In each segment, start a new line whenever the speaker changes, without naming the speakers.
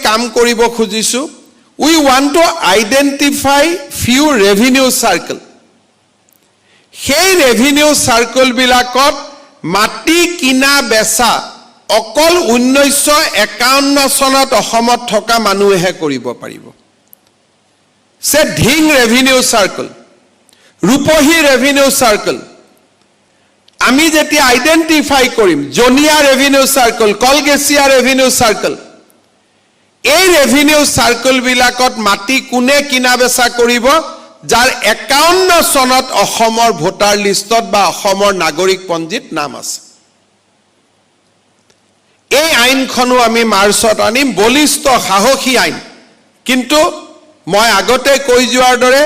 কাম কৰিব খুজিছো we want to identify few revenue circle সেই revenue circle বিলাকত মাটি কিনা বেচা অকল 1951 চনত অসমত থকা মানুহে কৰিব পাৰিব সে ঢিং revenue circle ৰূপহী revenue circle আমি যেতিয়া আইডেন্টিফাই কৰিম জনিয়া revenue circle কলগেছিয়া revenue circle এই revenue circle বিলাকত মাটি কোনে কিনা বেচা কৰিব যাৰ 51 চনত অসমৰ ভোটাৰ লিষ্টত বা অসমৰ নাগৰিক পঞ্জীত নাম আছে এই আইনখনো আমি মাৰ্চত আনিম বলিষ্ঠ সাহসী আইন কিন্তু মই আগতে কৈ যোৱাৰ দৰে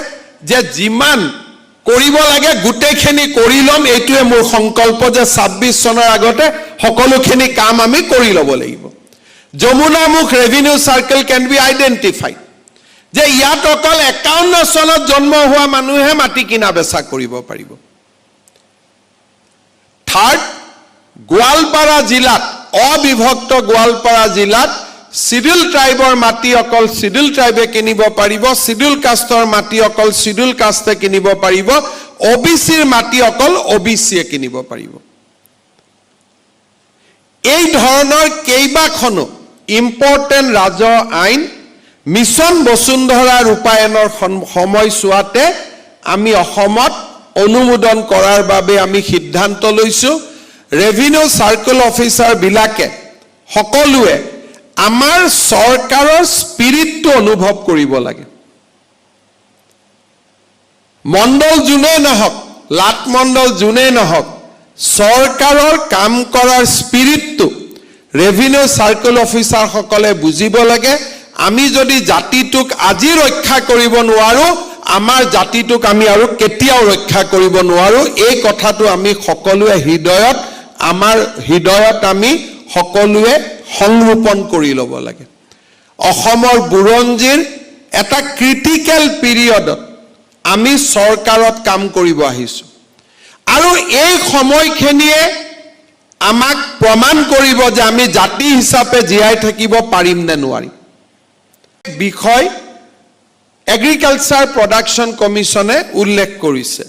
যে যিমান কৰিব লাগে গুটেখিনি কৰি লম এইটোৱে মোৰ সংকল্প যে 26 চনৰ আগতে সকলোখিনি কাম আমি কৰি লব লাগিব Jamunamukh revenue circle can be identified যে ইয়াত অকল 51 চনত জন্ম হোৱা মানুহে মাটি কিনা বেচা কৰিব পাৰিব থাৰ্ড গোৱালপাৰা জিলাত অবিভক্ত গোৱালপাৰা জিলাত শিডিউল ট্ৰাইবৰ মাটি অকল শিডিউল ট্ৰাইবে কিনিব পাৰিব শিডিউল কাষ্টৰ মাটি অকল শিডিউল কাষ্টে কিনিব পাৰিব ওবিসিৰ মাটি অকল ওবিসিয়ে কিনিব পাৰিব এই ধৰণৰ কেইবাখনো ইম্পৰ্টেন্ট ৰাজহ আইন মিছন বসুন্ধৰা ৰূপায়ণৰ সময়ছোৱাতে আমি অসমত অনুমোদন কৰাৰ বাবে আমি সিদ্ধান্ত লৈছো ৰেভিনিউ সাৰ্কেল অফিচাৰ বিলাকে সকলোৱে আমাৰ সৰকাৰৰ স্পিৰিটটো অনুভৱ কৰিব লাগে মণ্ডল জুনে নহক লাট মণ্ডল জুনে নহক সৰকাৰৰ কাম কৰাৰ স্পিৰিটটো ৰেভিনিউ সাৰ্কেল অফিচাৰ সকলে বুজিব লাগে আমি যদি জাতিটোক আজি ৰক্ষা কৰিব নোৱাৰো আমাৰ জাতিটোক আমি আৰু কেতিয়াও ৰক্ষা কৰিব নোৱাৰো এই কথাটো আমি সকলোৱে হৃদয়ত আমাৰ হৃদয়ত আমি সকলোৱে সংৰূপণ কৰি ল'ব লাগে অসমৰ বুৰঞ্জীৰ এটা ক্ৰিটিকেল পিৰিয়ডত আমি সৰকাৰত কাম কৰিব আহিছো আৰু এই সময়খিনিয়ে আমাক প্ৰমাণ কৰিব যে আমি জাতি হিচাপে জীয়াই থাকিব পাৰিম নে নোৱাৰিম বিষয় এগ্ৰিকালচাৰ প্ৰডাকশন কমিশনে উল্লেখ কৰিছে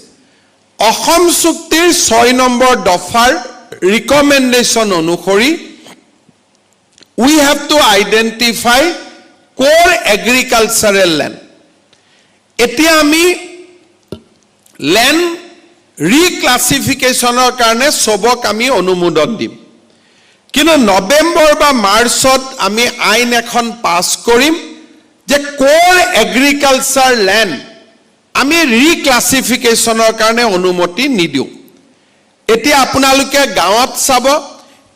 অসম চুক্তিৰ 6 নম্বৰ দফাৰ ৰিকমেন্ডেশন অনুসৰি we have to identify core agricultural land etia ami land reclassificationor karone sobok ami onumodon dim kino november ba marchot ami ain ekhon pass korim je core agriculture land ami reclassificationor karone onumoti nidiu etia apunaluke gaawat sabo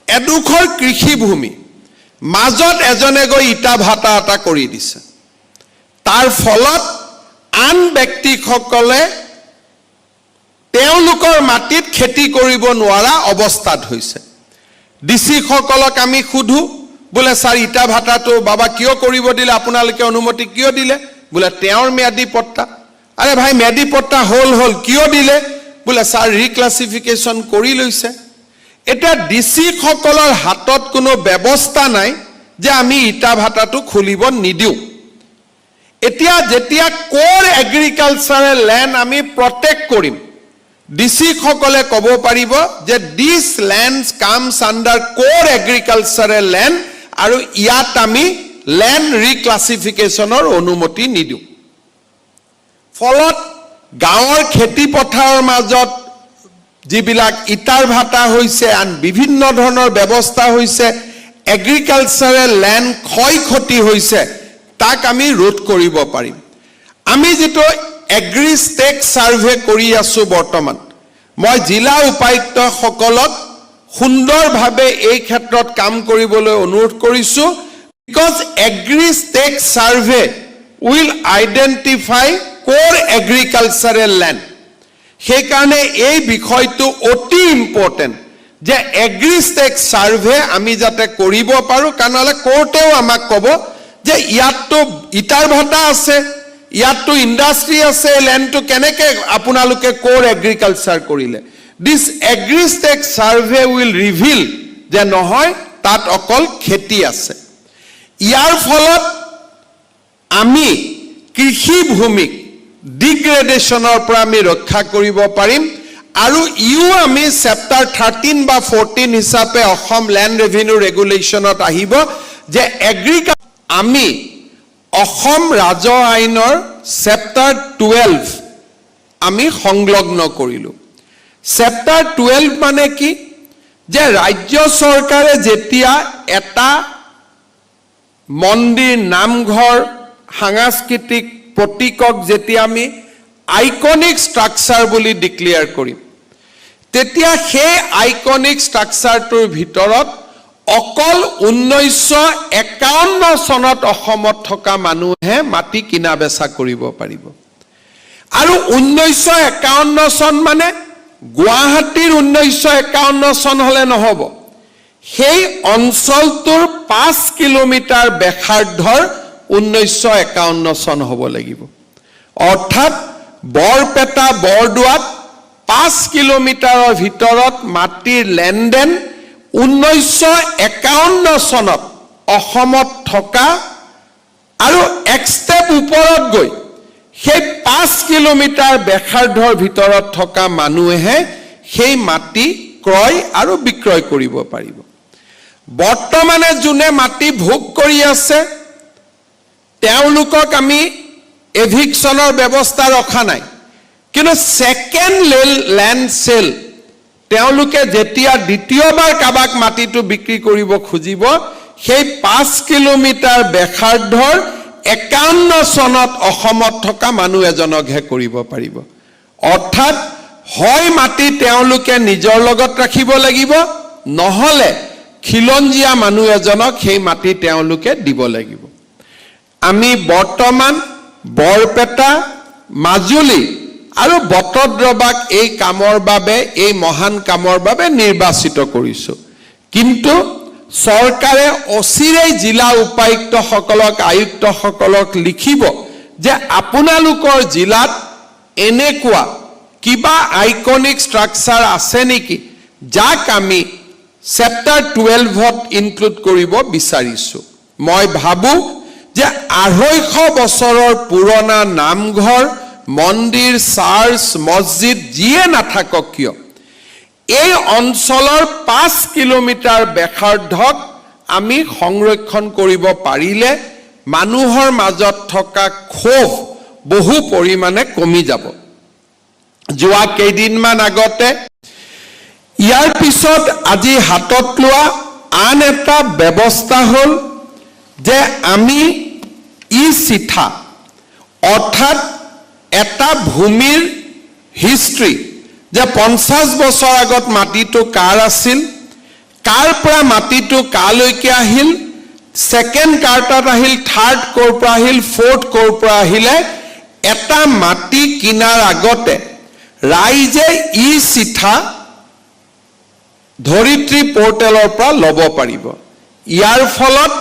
edukhor krishi bhumi মাজত এজনে গৈ ইটা ভাটা এটা কৰি দিছে তাৰ ফলত আন ব্যক্তিসকলে তেওঁলোকৰ মাটিত খেতি কৰিব নোৱাৰা অৱস্থাত হৈছে ডিসি সকলক আমি খুধু বলে স্যাৰ ইটা ভাটাটো বাবা কিয় কৰিব দিলে আপোনালোকে অনুমতি কিয় দিলে বলে তেওঁৰ মেয়াদী পট্টা আৰে ভাই মেয়াদী পট্টা হল কিয় দিলে বলে স্যাৰ ৰিক্লাসিফিকেশন কৰি লৈছে এটা ডিসি সকলৰ হাতত কোনো ব্যৱস্থা নাই যে আমি ইটা ভাটাটো খুলিব নিদিও এতিয়া যেতিয়া কোৰ এগ্ৰিকালচাৰেল ল্যান্ড আমি প্ৰটেক্ট কৰিম ডিসি সকলে ক'ব পাৰিব যে দিস ল্যান্ডস কামস আন্ডাৰ কোৰ এগ্ৰিকালচাৰেল ল্যান্ড আৰু ইয়াত আমি ল্যান্ড ৰিক্লাসিফিকেশনৰ অনুমতি নিদিও ফলত গাঁৱৰ খেতি পথাৰৰ মাজত যিবিলাক ইটাৰ ভাটা হৈছে আন বিভিন্ন ধৰণৰ ব্যৱস্থা হৈছে এগ্ৰিকালচাৰেল ল্যান্ড ক্ষয় ক্ষতি হৈছে তাক আমি ৰোধ কৰিব পাৰিম আমি যেটো এগ্ৰি ষ্টেক সাৰ্ভে কৰি আছো বৰ্তমান মই জিলা উপায়ুক্ত সকলক সুন্দৰভাৱে এই ক্ষেত্ৰত কাম কৰিবলৈ অনুৰোধ কৰিছো because agri stack survey will identify core agricultural land সেই কাৰণে এই বিষয়টো অতি ইম্পৰ্টেন্ট যে এগ্ৰি ষ্টেক সাৰ্ভে আমি যাতে কৰিব পাৰো কানলে কোৰ্টেও আমাক ক'ব যে ইয়াতটো ইটাৰ ভাটা আছে ইয়াতটো ইন্ডাষ্ট্ৰি আছে ল্যান্ডটো কেনেকে আপোনালোকে কোৰ এগ্ৰিকালচাৰ কৰিলে this agri stack survey will reveal যে নহয় তাত অকল খেতি আছে ইয়াৰ ফলত আমি কৃষি ভূমিক ডিগ্ৰেডেশ্যনৰ পৰা আমি ৰক্ষা কৰিব পাৰিম আৰু ইও আমি চেপ্টাৰ 13 বা 14 হিচাপে অসম লেণ্ড ৰেভিনিউ ৰেগুলেশ্যনত আহিব যে এগ্ৰিকালচাৰ আমি অসম ৰাজহ আইনৰ চেপ্টাৰ 12 আমি সংলগ্ন কৰিলোঁ চেপ্টাৰ 12 মানে কি যে ৰাজ্য চৰকাৰে যেতিয়া এটা মন্দিৰ নামঘৰ সাংস্কৃতিক প্ৰতীকক যেতিয়া আমি আইকনিক ষ্ট্ৰাকচাৰ বুলি ডিক্লেয়াৰ কৰিম তেতিয়া সেই আইকনিক ষ্ট্ৰাকচাৰটোৰ ভিতৰত অকল 1951 চনত অসমত থকা মানুহে মাটি কিনা বেচা কৰিব পাৰিব আৰু 1951 চন মানে গুৱাহাটীৰ 1951 চন হলে নহব সেই অঞ্চলটোৰ 5 কিলোমিটাৰ ব্যাসাৰ্ধৰ 1951 চন হ'ব লাগিব অৰ্থাৎ বৰপেটা বৰদোৱাত 5 কিলোমিটাৰৰ ভিতৰত মাটিৰ লেনদেন 1951 চনত অসমত থকা আৰু এক ষ্টেপ ওপৰত গৈ সেই 5 কিলোমিটাৰ ব্যাসাৰ্ধৰ ভিতৰত থকা মানুহে সেই মাটি ক্ৰয় আৰু বিক্ৰয় কৰিব পাৰিব বৰ্তমানে যোনে মাটি ভোগ কৰি আছে তেওঁলোকক আমি এভিকশনৰ ব্যৱস্থা ৰখা নাই কিন্তু সেকেন্ড ল্যান্ড সেল তেওঁলোকে যেতিয়া দ্বিতীয়বাৰ কাবাক মাটিটো বিক্ৰী কৰিব খুজিব সেই 5 কিলোমিটাৰ ব্যাসাৰ্ধৰ 51 চনত অসমত থকা মানুহ এজনকহে কৰিব পাৰিব অৰ্থাৎ হয় মাটি তেওঁলোকে নিজৰ লগত ৰাখিব লাগিব নহলে খিলঞ্জিয়া মানুহ এজনক সেই মাটি তেওঁলোকে দিব লাগিব আমি বৰ্তমান বৰপেটা মাজুলী আৰু বটদ্ৰবাক এই কামৰ বাবে এই মহান কামৰ বাবে নিৰ্বাচিত কৰিছো কিন্তু চৰকাৰে অচিৰেই জিলা উপায়ুক্তসকলক আয়ুক্তসকলক লিখিব যে আপোনালোকৰ জিলাত এনেকুৱা কিবা আইকনিক ষ্ট্ৰাকচাৰ আছে নেকি যাক আমি চেপ্টাৰ 12ত ইনক্লুড কৰিব বিচাৰিছো মই ভাবো যে 250 বছৰৰ পুৰণা নামঘৰ মন্দিৰ চাৰ্চ মছজিদ যিয়ে নাথাকক কিয় এই অঞ্চলৰ 5 কিলোমিটাৰ ব্যাসাৰ্ধক আমি সংৰক্ষণ কৰিব পাৰিলে মানুহৰ মাজত থকা ক্ষোভ বহু পৰিমাণে কমি যাব যোৱা কেইদিনমান আগতে ইয়াৰ পিছত আজি হাতত লোৱা আন এটা ব্যৱস্থা হ'ল যে আমি ই চিঠা অৰ্থাৎ এটা ভূমিৰ হিষ্ট্ৰী যে 50 বছৰ আগত মাটিটো কাৰ আছিল কাৰ পৰা মাটিটো কালৈকে আহিল সেকেন্ড কাৰ্টাত আহিল থাৰ্ড কোৰ পৰা আহিল ফোৰ্থ কোৰ পৰা আহিলে এটা মাটি কিনাৰ আগতে ৰাইজে ই চিঠা ধৰিত্ৰী পোৰ্টেলৰ পৰা ল'ব পাৰিব ইয়াৰ ফলত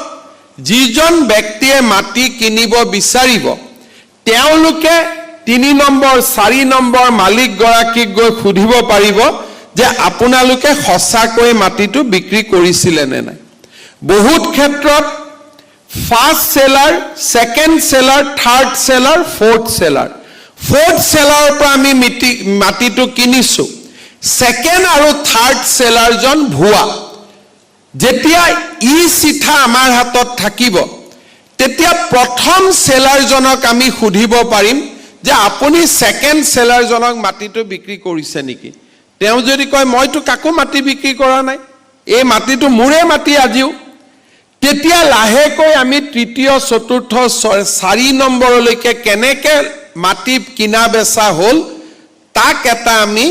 যিজন ব্যক্তিয়ে মাটি কিনিব বিচাৰিব তেওঁলোকে 3 নম্বৰ 4 নম্বৰ মালিক গৰাকীক গৈ খুধিব পাৰিব যে আপোনালোকে সঁচাকৈ মাটিটো বিক্ৰী কৰিছিলে নে নাই বহুত ক্ষেত্ৰত ফাৰ্স্ট সেলাৰ সেকেন্ড সেলাৰ থাৰ্ড সেলাৰ ফোৰ্থ সেলাৰৰ পৰা আমি মাটিটো কিনিছো সেকেন্ড আৰু থাৰ্ড সেলাৰজন ভুৱা যেতিয়া ই চিঠা আমাৰ হাতত থাকিব তেতিয়া প্ৰথম সেলাৰজনক আমি খুধিব পাৰিম যে আপুনি সেকেন্ড সেলাৰজনক মাটিটো বিক্ৰী কৰিছে নেকি তেওঁ যদি কয় মইতো কাকো মাটি বিক্ৰী কৰা নাই এই মাটিটো মোৰে মাটি আজিও তেতিয়া লাহেকৈ আমি তৃতীয় চতুৰ্থ 4 নম্বৰলৈকে কেনেকে মাটি কিনা বেচা হ'ল তাক এটা আমি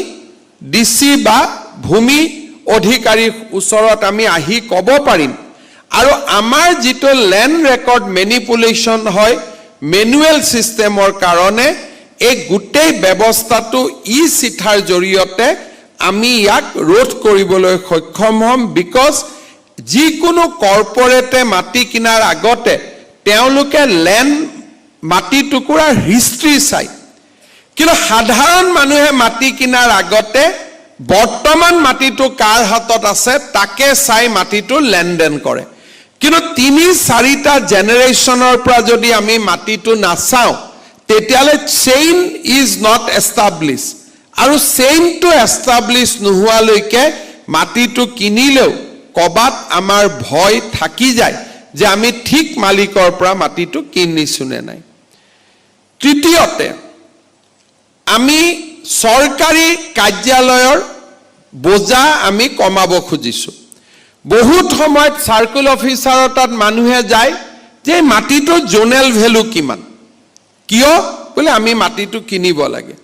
ডিসি বা ভূমি অধিকাৰীৰ ওচৰত আমি আহি ক'ব পাৰিম আৰু আমাৰ যিটো ল্যান্ড ৰেকৰ্ড ম্যানিপুলেশন হয় ম্যানুৱেল সিস্টেমৰ কাৰণে এই গোটেই ব্যৱস্থাটো ই চিঠাৰ জৰিয়তে আমি ইয়াক ৰোধ কৰিবলৈ সক্ষম হ'ম বিকজ যিকোনো কৰ্পোৰেটে মাটি কিনাৰ আগতে তেওঁলোকে ল্যান্ড মাটি টুকুৰাৰ হিষ্ট্ৰী চাই কিন্তু সাধাৰণ মানুহে মাটি কিনাৰ আগতে বৰ্তমান মাটিটো কাৰ হাতত আছে তাকে চাই মাটিটো লেনদেন কৰে কিন্তু 3-4টা জেনেৰেশ্যনৰ পৰা যদি আমি মাটিটো নাচাওঁ তেতিয়ালে চেইন ইজ নট এষ্টাব্লিছ আৰু চেইনটো এষ্টাব্লিছ নোহোৱালৈকে মাটিটো কিনিলেও কবাত আমাৰ ভয় থাকি যায় যে আমি ঠিক মালিকৰ পৰা মাটিটো কিনিছো নে নাই তৃতীয়তে আমি চৰকাৰী কাৰ্যালয়ৰ বোজা আমি কমাব খুজিছো বহুত সময়ত সাৰ্কেল অফিচাৰৰ তাত মানুহে যায় যে মাটিটো জোনেল ভ্যালু কিমান কিয় বলে আমি মাটিটো কিনিব লাগে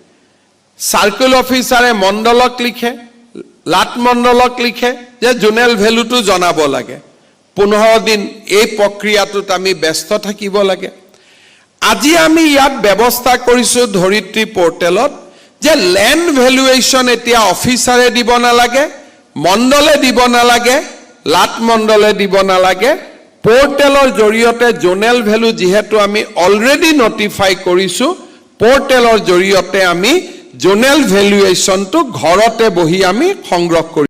সাৰ্কেল অফিচাৰে মণ্ডলক লিখে লাট মণ্ডলক লিখে যে জোনেল ভ্যালুটো জনাব লাগে 15 দিন এই প্ৰক্ৰিয়াটোত আমি ব্যস্ত থাকিব লাগে আজি আমি ইয়াত ব্যৱস্থা কৰিছো ধৰিত্ৰী পোৰ্টেলত যে ল্যান্ড ভ্যালুৱেশ্যন এতিয়া অফিচাৰে দিব নালাগে মণ্ডলে দিব নালাগে লাট মণ্ডলে দিব নালাগে পোৰ্টেলৰ জৰিয়তে জোনেল ভ্যালু যেহেতু আমি অলৰেডি নটিফাই কৰিছো পোৰ্টেলৰ জৰিয়তে আমি জোনেল ভ্যালুৱেশ্যনটো ঘৰতে বহি আমি সংগ্ৰহ কৰি